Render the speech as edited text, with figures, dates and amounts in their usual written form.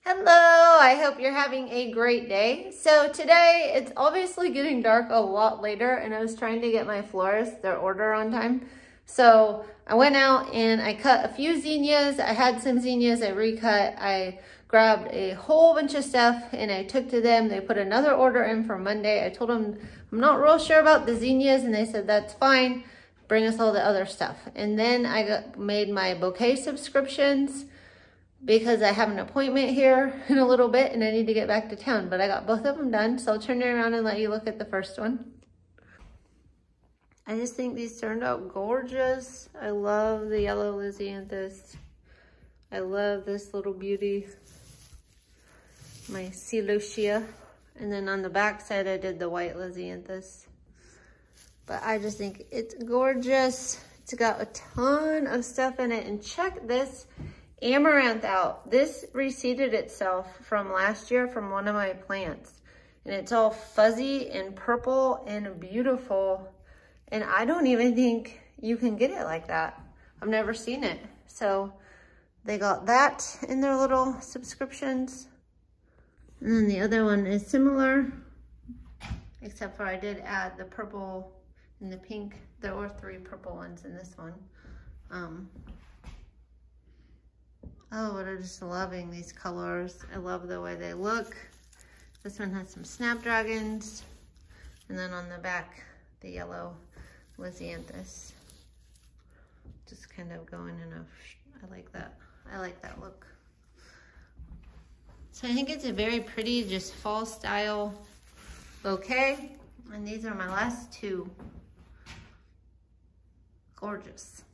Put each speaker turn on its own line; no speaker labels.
Hello, I hope you're having a great day. So today it's obviously getting dark a lot later and I was trying to get my florists their order on time. So I went out and I cut a few zinnias. I had some zinnias I recut. I grabbed a whole bunch of stuff and I took to them. They put another order in for Monday. I told them I'm not real sure about the zinnias and they said that's fine. Bring us all the other stuff. And then I made my bouquet subscriptions because I have an appointment here in a little bit and I need to get back to town, but I got both of them done. So I'll turn it around and let you look at the first one. I just think these turned out gorgeous. I love the yellow lisianthus. I love this little beauty, my celosia. And then on the back side, I did the white lisianthus. But I just think it's gorgeous. It's got a ton of stuff in it. And check this Amaranth out. This reseeded itself from last year from one of my plants. And it's all fuzzy and purple and beautiful. And I don't even think you can get it like that. I've never seen it. So they got that in their little subscriptions. And then the other one is similar, except for I did add the purple and the pink. There were 3 purple ones in this one. Oh, but I'm just loving these colors. I love the way they look. This one has some snapdragons. And then on the back, the yellow lisianthus. Just kind of going in a, I like that. I like that look. So I think it's a very pretty, just fall style bouquet. And these are my last 2. Gorgeous.